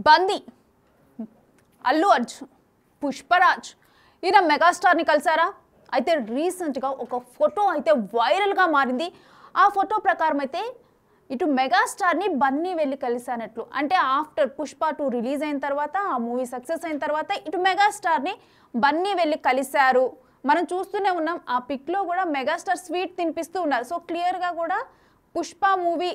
బంది, అల్లు అర్జున్, పుష్పరాజ్ ఈయన మెగాస్టార్ని కలిసారా? అయితే రీసెంట్గా ఒక ఫోటో అయితే వైరల్గా మారింది. ఆ ఫోటో ప్రకారం అయితే ఇటు మెగాస్టార్ని బన్నీ వెళ్ళి కలిసానట్లు, అంటే ఆఫ్టర్ పుష్ప 2 రిలీజ్ అయిన తర్వాత, ఆ మూవీ సక్సెస్ అయిన తర్వాత ఇటు మెగాస్టార్ని బన్నీ వెళ్ళి కలిశారు. మనం చూస్తూనే ఉన్నాం. ఆ పిక్లో కూడా మెగాస్టార్ స్వీట్ తినిపిస్తూ ఉన్నారు. సో క్లియర్గా కూడా పుష్ప మూవీ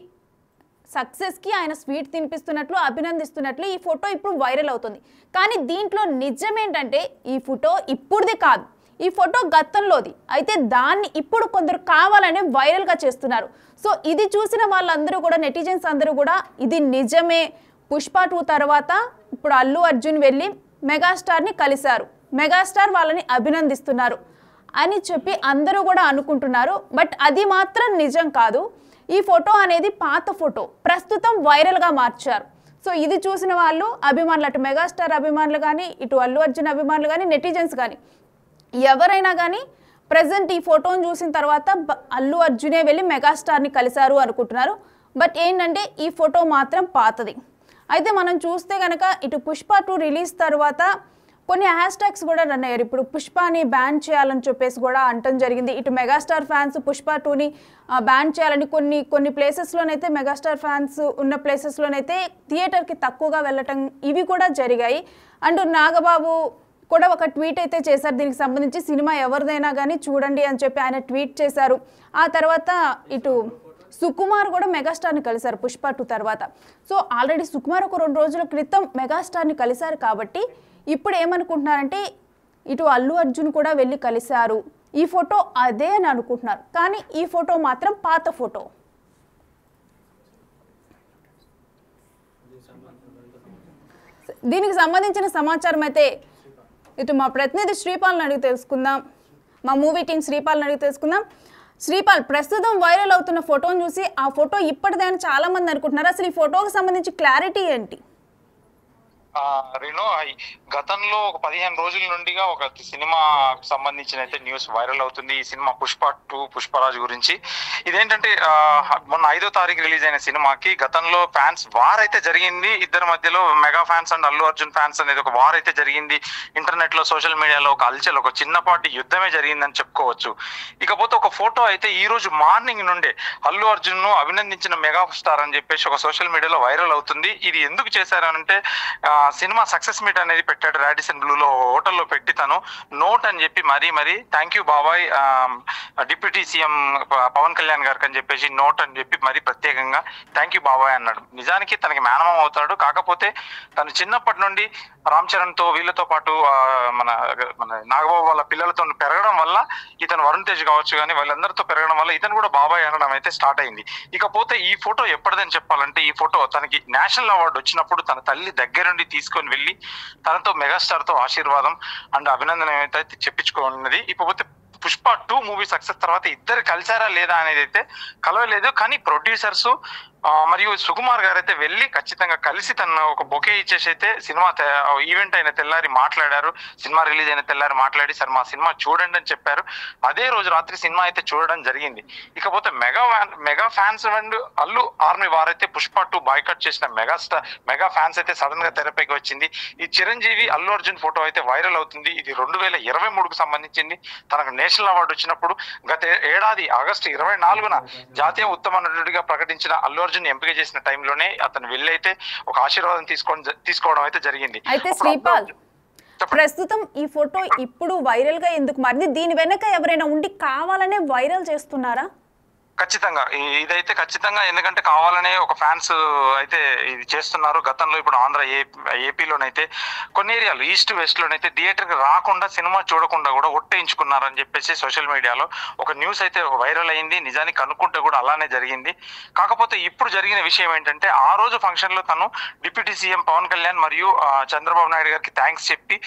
సక్సెస్కి ఆయన స్వీట్ తినిపిస్తున్నట్లు, అభినందిస్తున్నట్లు ఈ ఫోటో ఇప్పుడు వైరల్ అవుతుంది. కానీ దీంట్లో నిజమేంటంటే ఈ ఫోటో ఇప్పుడుది కాదు, ఈ ఫోటో గతంలోది. అయితే దాన్ని ఇప్పుడు కొందరు కావాలనే వైరల్గా చేస్తున్నారు. సో ఇది చూసిన వాళ్ళందరూ కూడా, నెటిజన్స్ అందరూ కూడా ఇది నిజమే, పుష్ప 2 తర్వాత ఇప్పుడు అల్లు అర్జున్ వెళ్ళి మెగాస్టార్ని కలిశారు, మెగాస్టార్ వాళ్ళని అభినందిస్తున్నారు అని చెప్పి అందరూ కూడా అనుకుంటున్నారు. బట్ అది మాత్రం నిజం కాదు. ఈ ఫోటో అనేది పాత ఫోటో, ప్రస్తుతం వైరల్గా మార్చారు. సో ఇది చూసిన వాళ్ళు అభిమానులు, అటు మెగాస్టార్ అభిమానులు కానీ, ఇటు అల్లు అర్జున్ అభిమానులు కానీ, నెటిజన్స్ కానీ ఎవరైనా కానీ ప్రజెంట్ ఈ ఫోటోను చూసిన తర్వాత అల్లు అర్జునే వెళ్ళి మెగాస్టార్ని కలిశారు అనుకుంటున్నారు. బట్ ఏంటంటే ఈ ఫోటో మాత్రం పాతది. అయితే మనం చూస్తే కనుక ఇటు పుష్ప 2 రిలీజ్ తర్వాత కొన్ని హ్యాష్ట్యాగ్స్ కూడా రన్ అయ్యారు. ఇప్పుడు పుష్పని బ్యాన్ చేయాలని చెప్పేసి కూడా అంటం జరిగింది. ఇటు మెగాస్టార్ ఫ్యాన్స్ పుష్ప 2ని బ్యాన్ చేయాలని కొన్ని ప్లేసెస్లోనైతే, మెగాస్టార్ ఫ్యాన్స్ ఉన్న ప్లేసెస్లోనైతే థియేటర్కి తక్కువగా వెళ్ళటం ఇవి కూడా జరిగాయి. అండ్ నాగబాబు కూడా ఒక ట్వీట్ అయితే చేశారు దీనికి సంబంధించి, సినిమా ఎవరిదైనా కానీ చూడండి అని చెప్పి ఆయన ట్వీట్ చేశారు. ఆ తర్వాత ఇటు సుకుమార్ కూడా మెగాస్టార్ని కలిశారు పుష్ప 2 తర్వాత. సో ఆల్రెడీ సుకుమార్ ఒక 2 రోజుల క్రితం మెగాస్టార్ని కలిశారు కాబట్టి ఇప్పుడు ఏమనుకుంటున్నారంటే ఇటు అల్లు అర్జున్ కూడా వెళ్ళి కలిశారు, ఈ ఫోటో అదే అని అనుకుంటున్నారు. కానీ ఈ ఫోటో మాత్రం పాత ఫోటో. దీనికి సంబంధించిన సమాచారం అయితే ఇటు మా ప్రతినిధి శ్రీపాల్ని అడిగి తెలుసుకుందాం, మా మూవీ టీం శ్రీపాల్ని అడిగి తెలుసుకుందాం. శ్రీపాల్, ప్రస్తుతం వైరల్ అవుతున్న ఫోటోను చూసి ఆ ఫోటో ఇప్పటిదే అని చాలా మంది అనుకుంటున్నారు. అసలు ఈ ఫోటోకి సంబంధించి క్లారిటీ ఏంటి? రేణు, గతంలో ఒక 15 రోజుల నుండిగా ఒక సినిమా సంబంధించిన అయితే న్యూస్ వైరల్ అవుతుంది. ఈ సినిమా పుష్ప 2 పుష్పరాజ్ గురించి. ఇదేంటంటే మొన్న 5వ తారీఖు రిలీజ్ అయిన సినిమాకి గతంలో ఫ్యాన్స్ వార్ అయితే జరిగింది. ఇద్దరి మధ్యలో mega fans and Allu Arjun fans అనేది ఒక వార్ అయితే జరిగింది. ఇంటర్నెట్ లో, సోషల్ మీడియాలో ఒక అల్చల్, ఒక చిన్నపాటి యుద్ధమే జరిగిందని చెప్పుకోవచ్చు. ఇకపోతే ఒక ఫోటో అయితే ఈ రోజు మార్నింగ్ నుండే అల్లు అర్జున్ ను అభినందించిన మెగా స్టార్ అని చెప్పేసి ఒక సోషల్ మీడియాలో వైరల్ అవుతుంది. ఇది ఎందుకు చేశారనంటే సినిమా సక్సెస్ మీట్ అనేది పెట్టాడు రాడిసన్ బ్లూలో హోటల్లో పెట్టి, తను నోట్ అని చెప్పి మరీ థ్యాంక్ యూ బాబాయ్ డిప్యూటీ సీఎం పవన్ కళ్యాణ్ గారికి అని చెప్పేసి నోట్ అని చెప్పి మరీ ప్రత్యేకంగా థ్యాంక్ యూ బాబాయ్ అన్నాడు. నిజానికి తనకి మేనమామ అవుతాడు. కాకపోతే తను చిన్నప్పటి నుండి రామ్ చరణ్ తో వీళ్ళతో పాటు మన నాగబాబు వాళ్ళ పిల్లలతో పెరగడం వల్ల, ఇతను వరుణ్ తేజ్ కావచ్చు కానీ వాళ్ళందరితో పెరగడం వల్ల ఇతను కూడా బాబాయ్ అనడం అయితే స్టార్ట్ అయింది. ఇకపోతే ఈ ఫోటో ఎప్పటిదని చెప్పాలంటే, ఈ ఫోటో తనకి నేషనల్ అవార్డు వచ్చినప్పుడు తన తల్లి దగ్గరుండి తీసుకొని వెళ్ళి తనతో మెగాస్టార్ తో ఆశీర్వాదం అండ్ అభినందన అయితే చెప్పించుకున్నది. ఇకపోతే పుష్ప 2 మూవీ సక్సెస్ తర్వాత ఇద్దరు కలిసారా లేదా అనేది అయితే కలవలేదు. కానీ ప్రొడ్యూసర్స్ మరియు సుకుమార్ గారు అయితే వెళ్ళి ఖచ్చితంగా కలిసి తన ఒక బొకే ఇచ్చేసి అయితే సినిమా ఈవెంట్ అయిన తెల్లారి మాట్లాడారు. సినిమా రిలీజ్ అయిన తెల్లారి మాట్లాడి సార్ మా సినిమా చూడండి అని చెప్పారు. అదే రోజు రాత్రి సినిమా అయితే చూడడం జరిగింది. ఇకపోతే mega fans and Allu army వారైతే పుష్ప 2 బాయ్కట్ చేసిన మెగా ఫ్యాన్స్ అయితే సడన్ గా తెరపైకి వచ్చింది. ఈ చిరంజీవి అల్లు అర్జున్ ఫోటో అయితే వైరల్ అవుతుంది. ఇది 2023కు సంబంధించింది. తనకు నేషనల్ అవార్డు వచ్చినప్పుడు గత ఏడాది ఆగస్టు 24న జాతీయ ఉత్తమ నటుడిగా ప్రకటించిన అల్లు అర్జున్ ఎంపిక చేసిన టైంలోనే అతను వెళ్ళి అయితే ఒక ఆశీర్వాదం తీసుకోవడం అయితే జరిగింది. అయితే శ్రీపాల్, ప్రస్తుతం ఈ ఫోటో ఇప్పుడు వైరల్ గా ఎందుకు మారింది? దీని వెనక ఎవరైనా ఉండి కావాలనే వైరల్ చేస్తున్నారా? ఖచ్చితంగా ఇదైతే ఖచ్చితంగా, ఎందుకంటే కావాలనే ఒక ఫ్యాన్స్ అయితే ఇది చేస్తున్నారు. గతంలో ఇప్పుడు ఆంధ్ర ఏపీలోనైతే కొన్ని ఏరియాలు ఈస్ట్ వెస్ట్ లోనైతే థియేటర్కి రాకుండా, సినిమా చూడకుండా కూడా ఒట్టేయించుకున్నారని చెప్పేసి సోషల్ మీడియాలో ఒక న్యూస్ అయితే వైరల్ అయింది. నిజానికి కనుక్కుంటే కూడా అలానే జరిగింది. కాకపోతే ఇప్పుడు జరిగిన విషయం ఏంటంటే, ఆ రోజు ఫంక్షన్ లో తను డిప్యూటీ సీఎం పవన్ కళ్యాణ్ మరియు చంద్రబాబు నాయుడు గారికి థ్యాంక్స్ చెప్పి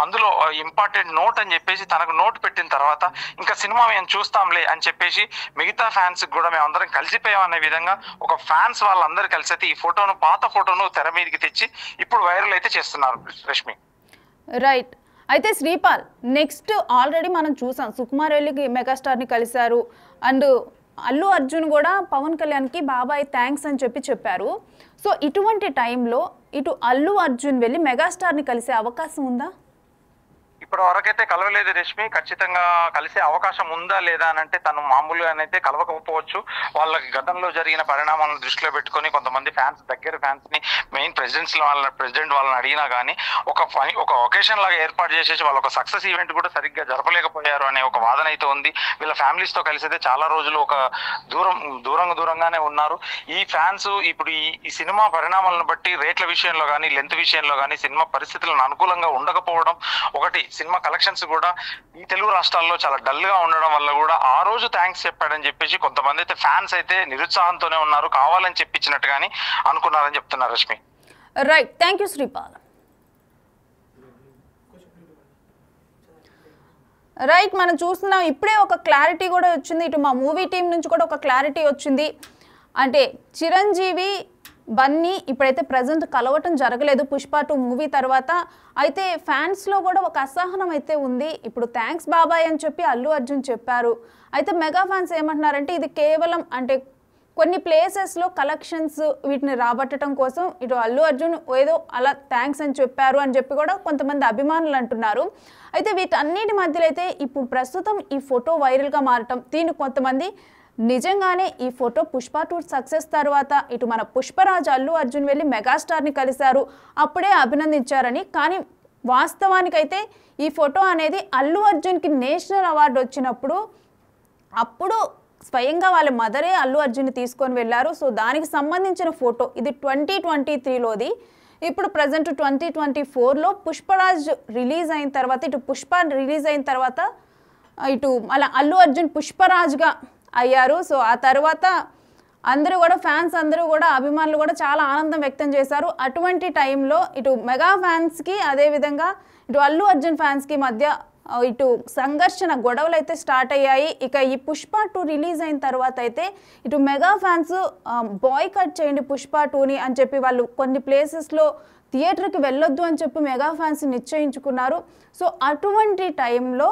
అందులో ఇంపార్టెంట్ నోట్ అని చెప్పేసి తనకు నోట్ పెట్టిన తర్వాత ఇంకా సినిమా మేము చూస్తాంలే అని చెప్పేసి మిగతా ఫ్యాన్స్ కూడా మేము అందరం కలిసిపోయాం అనే విధంగా ఒక ఫ్యాన్స్ వాళ్ళందరూ కలిసి అయితే ఈ ఫోటోను, పాత ఫోటోను తెర మీదకి తెచ్చి ఇప్పుడు వైరల్ అయితే చేస్తున్నారు రష్మి. రైట్. అయితే శ్రీపాల్, నెక్స్ట్ ఆల్రెడీ మనం చూసాం సుకుమార్ వెళ్ళి మెగాస్టార్ని కలిశారు అండ్ అల్లు అర్జున్ కూడా పవన్ కళ్యాణ్కి బాబాయ్ థ్యాంక్స్ అని చెప్పారు. సో ఇటువంటి టైంలో ఇటు అల్లు అర్జున్ వెళ్ళి మెగాస్టార్ని కలిసే అవకాశం ఉందా? ఇప్పటి వరకైతే కలవలేదు రష్మి. ఖచ్చితంగా కలిసే అవకాశం ఉందా లేదా అని అంటే తను మామూలుగానైతే కలవకపోవచ్చు. వాళ్ళకి గతంలో జరిగిన పరిణామాలను దృష్టిలో పెట్టుకొని కొంతమంది ఫ్యాన్స్ ని మెయిన్ ప్రెసిడెంట్ వాళ్ళని అడిగినా కానీ ఒక ఒకేషన్ లాగా ఏర్పాటు చేసేసి వాళ్ళు ఒక సక్సెస్ ఈవెంట్ కూడా సరిగ్గా జరపలేకపోయారు అనే ఒక వాదన అయితే ఉంది. వీళ్ళ ఫ్యామిలీస్ తో కలిసి అయితే చాలా రోజులు ఒక దూరంగానే ఉన్నారు. ఈ ఫ్యాన్స్ ఇప్పుడు ఈ సినిమా పరిణామాలను బట్టి రేట్ల విషయంలో కానీ లెంత్ విషయంలో కానీ సినిమా పరిస్థితులను అనుకూలంగా ఉండకపోవడం ఒకటి, సినిమా కలెక్షన్స్ కూడా ఈ తెలుగు రాష్ట్రాల్లో చాలా డల్ గా ఉండడం వల్ల కూడా ఆ రోజు థ్యాంక్స్ చెప్పాడని చెప్పేసి కొంతమంది అయితే ఫ్యాన్స్ అయితే నిరుత్సాహంతోనే ఉన్నారు. కావాలని చెప్పించినట్టుగాని అనుకున్నారని చెప్తున్నారు Rashmi. Right, thank you Sripal. Right, మనం చూస్తున్నాం ఇప్పుడే ఒక క్లారిటీ కూడా వచ్చింది. ఇటు మా మూవీ టీం నుంచి కూడా ఒక క్లారిటీ వచ్చింది. అంటే చిరంజీవి బన్నీ ఇప్పుడైతే ప్రజెంట్ కలవటం జరగలేదు పుష్ప 2 మూవీ తర్వాత. అయితే ఫ్యాన్స్లో కూడా ఒక అసహనం అయితే ఉంది. ఇప్పుడు థ్యాంక్స్ బాబాయ్ అని చెప్పి అల్లు అర్జున్ చెప్పారు. అయితే మెగా ఫ్యాన్స్ ఏమంటున్నారంటే ఇది కేవలం అంటే కొన్ని ప్లేసెస్లో కలెక్షన్స్ వీటిని రాబట్టడం కోసం ఇటు అల్లు అర్జున్ ఏదో అలా థ్యాంక్స్ అని చెప్పారు అని చెప్పి కూడా కొంతమంది అభిమానులు అంటున్నారు. అయితే వీటన్నిటి మధ్యలో అయితే ఇప్పుడు ప్రస్తుతం ఈ ఫోటో వైరల్గా మారటం, దీన్ని కొంతమంది నిజంగానే ఈ ఫోటో పుష్ప 2 సక్సెస్ తర్వాత ఇటు మన పుష్పరాజ్ అల్లు అర్జున్ వెళ్ళి మెగాస్టార్ని కలిశారు, అప్పుడే అభినందించారని. కానీ వాస్తవానికైతే ఈ ఫోటో అనేది అల్లు అర్జున్కి నేషనల్ అవార్డు వచ్చినప్పుడు అప్పుడు స్వయంగా వాళ్ళ మదరే అల్లు అర్జున్ని తీసుకొని వెళ్ళారు. సో దానికి సంబంధించిన ఫోటో ఇది 2023లోది. ఇప్పుడు ప్రజెంట్ 2024లో పుష్పరాజ్ రిలీజ్ అయిన తర్వాత ఇటు పుష్ప రిలీజ్ అయిన తర్వాత ఇటు అలా అల్లు అర్జున్ పుష్పరాజ్గా అయ్యారు. సో ఆ తర్వాత అందరూ కూడా ఫ్యాన్స్ అందరూ కూడా అభిమానులు కూడా చాలా ఆనందం వ్యక్తం చేశారు. అటువంటి టైంలో ఇటు మెగా ఫ్యాన్స్కి అదేవిధంగా ఇటు అల్లు అర్జున్ ఫ్యాన్స్కి మధ్య ఇటు సంఘర్షణ గొడవలు అయితే స్టార్ట్ అయ్యాయి. ఇక ఈ పుష్ప 2 రిలీజ్ అయిన తర్వాత అయితే ఇటు మెగా ఫ్యాన్స్ బాయ్కట్ చేయండి పుష్ప 2ని అని చెప్పి వాళ్ళు కొన్ని ప్లేసెస్లో థియేటర్కి వెళ్ళొద్దు అని చెప్పి మెగా ఫ్యాన్స్ నిశ్చయించుకున్నారు. సో అటువంటి టైంలో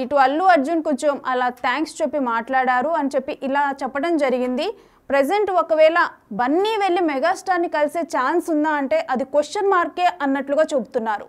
ఇటు అల్లు అర్జున్ కొంచెం అలా థ్యాంక్స్ చెప్పి మాట్లాడారు అని చెప్పి ఇలా చెప్పడం జరిగింది. ప్రజెంట్ ఒకవేళ బన్నీ వెళ్ళి మెగాస్టార్ని కలిసే ఛాన్స్ ఉందా అంటే అది క్వశ్చన్ మార్కే అన్నట్లుగా చెబుతున్నారు.